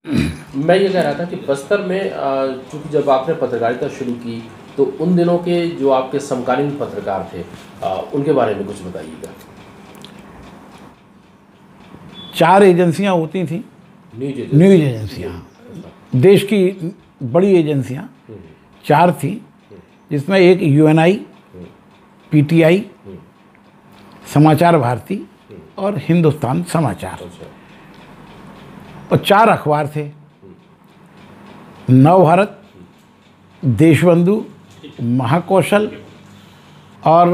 मैं ये कह रहा था कि बस्तर में चूँकि जब आपने पत्रकारिता शुरू की तो उन दिनों के जो आपके समकालीन पत्रकार थे उनके बारे में कुछ बताइएगा। 4 एजेंसियां होती थी, न्यूज़ एजेंसियां, देश की बड़ी एजेंसियां 4 थी, जिसमें एक यूएनआई, पीटीआई, समाचार भारती और हिंदुस्तान समाचार, और 4 अखबार थे, नवभारत, देशबंधु, महाकौशल और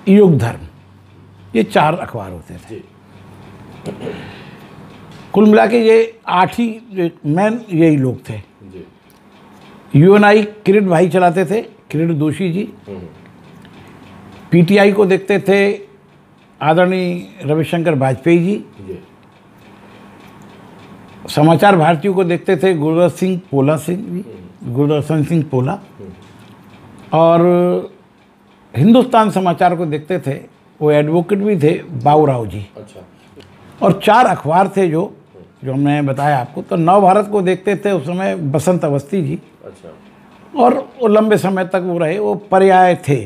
युग धर्म, ये 4 अखबार होते थे। कुल मिला के ये 8 ही मेन यही लोग थे। यूएनआई किरीट भाई चलाते थे, किरीट दोषी जी। पीटीआई को देखते थे आदरणीय रविशंकर वाजपेयी जी। समाचार भारतीयों को देखते थे गुरदर्शन सिंह पोला। और हिंदुस्तान समाचार को देखते थे, वो एडवोकेट भी थे, बाबूराव जी। और 4 अखबार थे जो हमने बताया आपको। तो नवभारत को देखते थे उस समय बसंत अवस्थी जी। और वो लंबे समय तक वो रहे, वो पर्याय थे।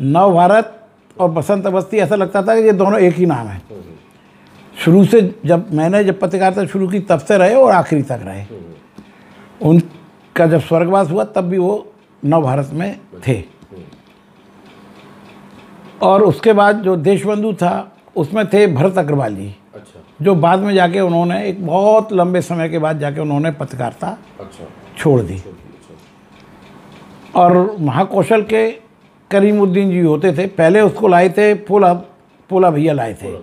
नवभारत और बसंत अवस्थी, ऐसा लगता था कि ये दोनों एक ही नाम है। शुरू से जब पत्रकारिता शुरू की तब से रहे और आखिरी तक रहे। उनका जब स्वर्गवास हुआ तब भी वो नवभारत में थे। और उसके बाद जो देशबंधु था उसमें थे भरत अग्रवाल जी। जो बाद में जाके उन्होंने एक बहुत लंबे समय के बाद जाके उन्होंने पत्रकारिता छोड़ दी। और महाकौशल के करीमुद्दीन जी होते थे, पहले उसको लाए थे पोला भैया लाए थे।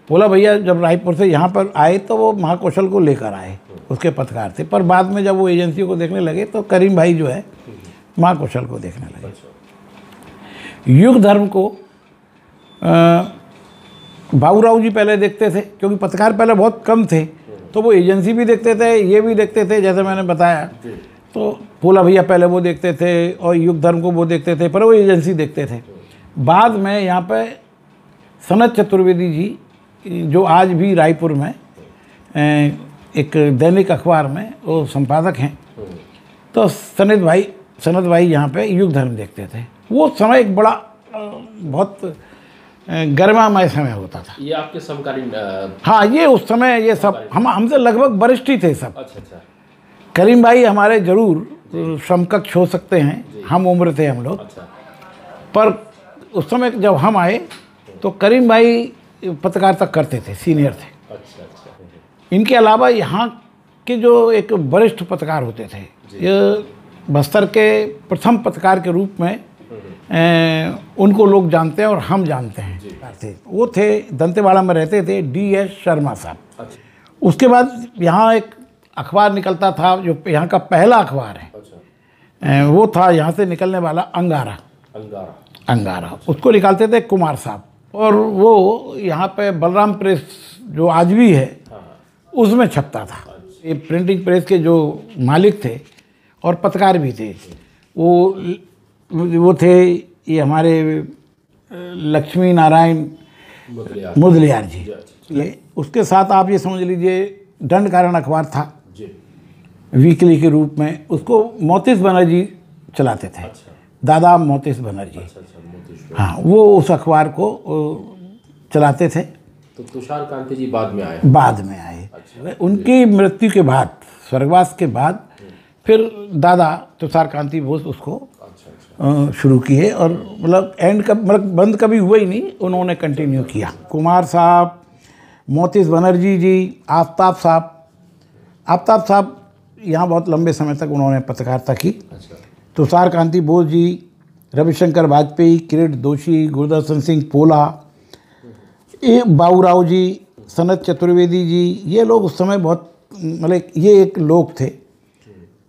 पोला भैया जब रायपुर से यहाँ पर आए तो वो महाकौशल को लेकर आए, उसके पत्रकार थे। पर बाद में जब वो एजेंसियों को देखने लगे तो करीम भाई जो है महाकौशल को देखने लगे। युग धर्म को बाबूराव जी पहले देखते थे, क्योंकि पत्रकार पहले बहुत कम थे, तो वो एजेंसी भी देखते थे, ये भी देखते थे, जैसे मैंने बताया। तो पोला भैया पहले वो देखते थे और युग धर्म को वो देखते थे, पर वो एजेंसी देखते थे। बाद में यहाँ पे सनत चतुर्वेदी जी, जो आज भी रायपुर में एक दैनिक अखबार में वो संपादक हैं, तो सनत भाई यहाँ पे युग धर्म देखते थे। वो समय एक बड़ा बहुत गर्मामय समय होता था। ये आपके समकालीन हाँ, ये उस समय ये सब हमसे लगभग वरिष्ठ ही थे सब। अच्छा। करीम भाई हमारे जरूर समकक्ष हो सकते हैं, हम उम्र थे हम लोग। पर उस समय जब हम आए तो करीम भाई पत्रकारिता करते थे, सीनियर थे। इनके अलावा यहाँ के जो एक वरिष्ठ पत्रकार होते थे, ये बस्तर के प्रथम पत्रकार के रूप में उनको लोग जानते हैं और हम जानते हैं। वो थे दंतेवाड़ा में रहते थे, DS शर्मा साहब। उसके बाद यहाँ एक अखबार निकलता था जो यहाँ का पहला अखबार है, वो था यहाँ से निकलने वाला अंगारा। उसको निकालते थे कुमार साहब। और वो यहाँ पे बलराम प्रेस जो आज भी है उसमें छपता था। ये प्रिंटिंग प्रेस के जो मालिक थे और पत्रकार भी थे, वो थे ये हमारे लक्ष्मी नारायण मुदलियार जी। उसके साथ आप ये समझ लीजिए दंड कारण अखबार था वीकली के रूप में, उसको मोतीश बनर्जी चलाते थे। दादा मोतीश बनर्जी। हाँ, वो उस अखबार को चलाते थे। तो तुषार कांति जी बाद में आए। उनकी मृत्यु के बाद, स्वर्गवास के बाद, फिर दादा तुषार कांति बोस उसको शुरू किए। और मतलब बंद कभी हुआ ही नहीं, उन्होंने कंटिन्यू किया। कुमार साहब, मोतीश बनर्जी जी, आफ्ताब साहब यहाँ बहुत लंबे समय तक उन्होंने पत्रकारिता की। तुषार कांति बोस जी, रविशंकर वाजपेयी, किरीट दोषी, गुरदर्शन सिंह पोला, ये बाबूराव जी, सनत चतुर्वेदी जी, ये लोग उस समय बहुत मतलब ये एक लोग थे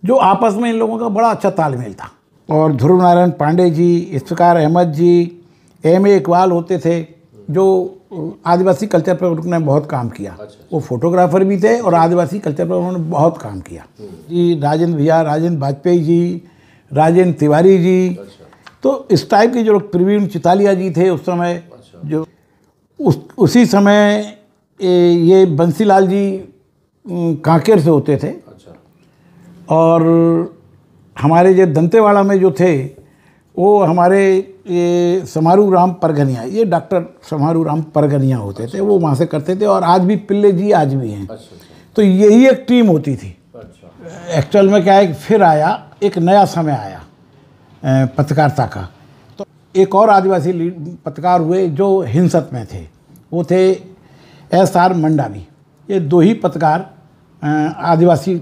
जो आपस में इन लोगों का बड़ा अच्छा तालमेल था। और ध्रुव नारायण पांडे जी, इफ्तिकार अहमद जी, M.A. इकबाल होते थे, जो आदिवासी कल्चर पर उन्होंने बहुत काम किया। वो फोटोग्राफर भी थे और आदिवासी कल्चर पर उन्होंने बहुत काम किया जी। राजेंद्र वाजपेयी जी, राजेंद्र तिवारी जी, तो इस टाइप के जो प्रवीण चितालिया जी थे उस समय, जो उसी समय ये बंसीलाल जी कांकेर से होते थे। अच्छा। और हमारे जो दंतेवाड़ा में जो थे वो हमारे ये समारू राम परगनिया, ये डॉक्टर समारू राम परगनिया होते थे, वो वहाँ से करते थे। और आज भी पिल्ले जी आज भी हैं। अच्छा। तो यही एक टीम होती थी। अच्छा। एक्चुअल में क्या है कि फिर आया एक नया समय आया पत्रकारिता का। तो एक और आदिवासी पत्रकार हुए जो हिंसत में थे, वो थे SR मंडावी। ये दो ही पत्रकार आदिवासी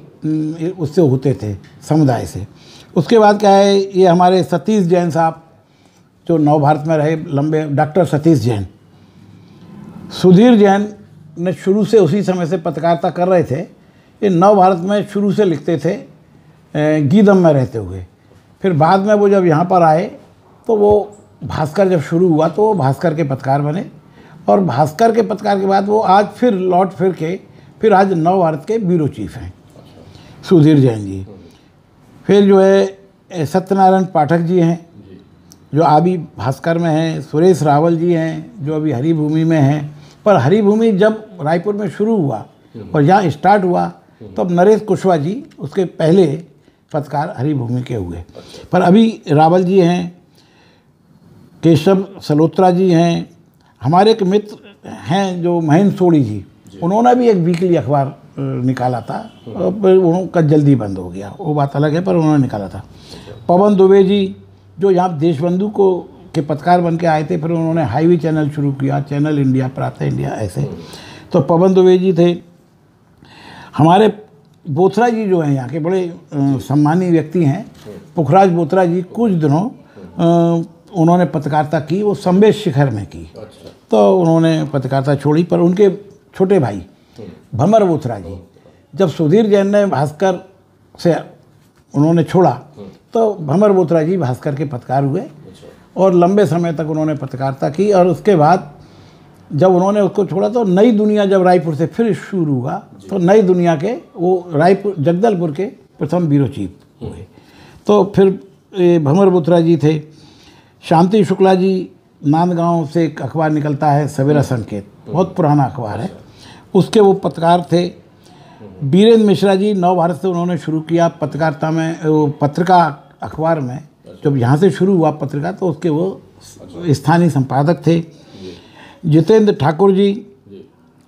उससे होते थे, समुदाय से। उसके बाद क्या है, ये हमारे सतीश जैन साहब जो नवभारत में रहे लंबे, डॉक्टर सतीश जैन। सुधीर जैन ने शुरू से उसी समय से पत्रकारिता कर रहे थे। ये नवभारत में शुरू से लिखते थे, गीदम में रहते हुए। फिर बाद में वो जब यहाँ पर आए तो वो भास्कर जब शुरू हुआ तो वो भास्कर के पत्रकार बने। और भास्कर के पत्रकार के बाद वो आज फिर लौट फिर के फिर आज नवभारत के ब्यूरो चीफ हैं सुधीर जैन जी। फिर जो है सत्यनारायण पाठक जी हैं जो अभी भास्कर में हैं। सुरेश रावल जी हैं जो अभी हरिभूमि में हैं। पर हरिभूमि जब रायपुर में शुरू हुआ और यहाँ स्टार्ट हुआ तब तो नरेश कुशवाहा जी उसके पहले पत्रकार हरिभूमि के हुए। पर अभी रावल जी हैं, केशव सलोत्रा जी हैं। हमारे एक मित्र हैं जो महेंद्र सोढ़ी जी, उन्होंने भी एक वीकली अखबार निकाला था, पर उनका जल्दी बंद हो गया, वो बात अलग है, पर उन्होंने निकाला था। पवन दुबे जी जो यहाँ देशबंधु को के पत्रकार बन के आए थे, फिर उन्होंने हाईवे चैनल शुरू किया, चैनल इंडिया, प्रातः इंडिया, ऐसे। तो पवन दुबे जी थे। हमारे बोथरा जी जो हैं यहाँ के बड़े सम्मानीय व्यक्ति हैं, पुखराज बोथरा जी। कुछ दिनों उन्होंने पत्रकारिता की, वो संवेद शिखर में की। तो उन्होंने पत्रकारिता छोड़ी। पर उनके छोटे भाई भमर बोथरा जी, जब सुधीर जैन ने भास्कर से उन्होंने छोड़ा तो भमर बोथरा जी भास्कर के पत्रकार हुए और लंबे समय तक उन्होंने पत्रकारिता की। और उसके बाद जब उन्होंने उसको छोड़ा तो नई दुनिया जब रायपुर से फिर शुरू हुआ तो नई दुनिया के वो रायपुर जगदलपुर के प्रथम ब्यूरो चीफ हुए। तो फिर भमर बोथरा जी थे। शांति शुक्ला जी नांदगांव से एक अखबार निकलता है सवेरा संकेत, बहुत पुराना अखबार है, उसके वो पत्रकार थे। बीरेंद्र मिश्रा जी नवभारत से उन्होंने शुरू किया पत्रकारिता में, वो पत्रिका अखबार में जब यहाँ से शुरू हुआ पत्रिका तो उसके वो स्थानीय संपादक थे। जितेंद्र ठाकुर जी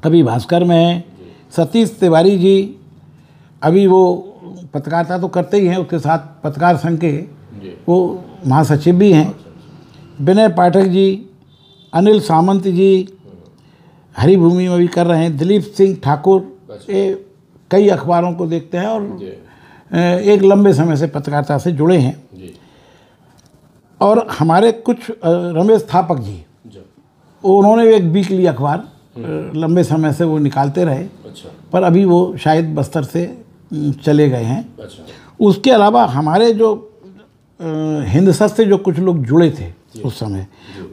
अभी भास्कर में हैं। सतीश तिवारी जी अभी वो पत्रकारिता तो करते ही हैं, उसके साथ पत्रकार संघ के वो महासचिव भी हैं। विनय पाठक जी, अनिल सामंत जी हरिभूमि में भी कर रहे हैं। दिलीप सिंह ठाकुर ये कई अखबारों को देखते हैं और एक लंबे समय से पत्रकारिता से जुड़े हैं। और हमारे कुछ रमेश थापक जी, उन्होंने एक वीकली अखबार लंबे समय से वो निकालते रहे। पर अभी वो शायद बस्तर से चले गए हैं। उसके अलावा हमारे जो हिंदसत से जो कुछ लोग जुड़े थे उस समय,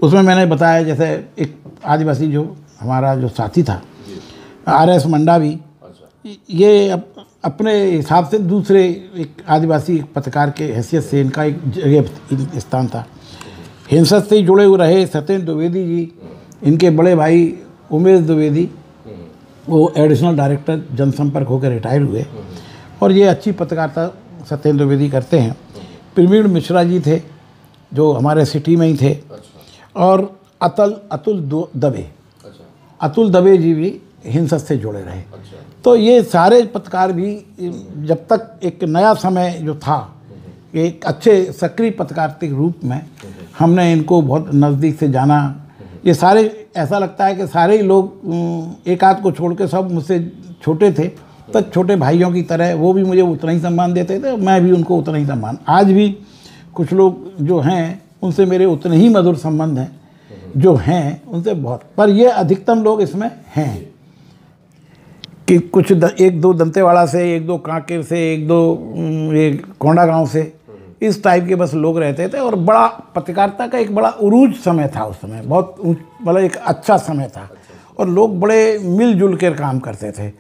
उसमें मैंने बताया जैसे एक आदिवासी जो हमारा जो साथी था RS मंडावी, ये अपने हिसाब से दूसरे एक आदिवासी पत्रकार के हैसियत से इनका एक जगह स्थान था। हिंसत से ही जुड़े हुए रहे। सत्येंद्र द्विवेदी जी, इनके बड़े भाई उमेश द्विवेदी, वो एडिशनल डायरेक्टर जनसंपर्क होकर रिटायर हुए और ये अच्छी पत्रकारिता सत्येंद्र द्विवेदी करते हैं। प्रवीण मिश्रा जी थे जो हमारे सिटी में ही थे। और अतुल दबे जी भी हिंसत से जुड़े रहे। तो ये सारे पत्रकार भी जब तक एक नया समय जो था, एक अच्छे सक्रिय पत्रकारिता रूप में हमने इनको बहुत नज़दीक से जाना। ये सारे ऐसा लगता है कि सारे ही लोग एक आध को छोड़ के सब मुझसे छोटे थे, तो छोटे भाइयों की तरह वो भी मुझे उतना ही सम्मान देते थे, मैं भी उनको उतना ही सम्मान। आज भी कुछ लोग जो हैं उनसे मेरे उतने ही मधुर संबंध हैं जो हैं उनसे बहुत। पर ये अधिकतम लोग इसमें हैं कि कुछ एक दो दंतेवाड़ा से, एक दो कांकेर से, एक दो ये कोंडागांव से, इस टाइप के बस लोग रहते थे। और बड़ा पत्रकारिता का एक बड़ा उरूज समय था उस समय, बहुत मतलब एक अच्छा समय था और लोग बड़े मिलजुल कर काम करते थे।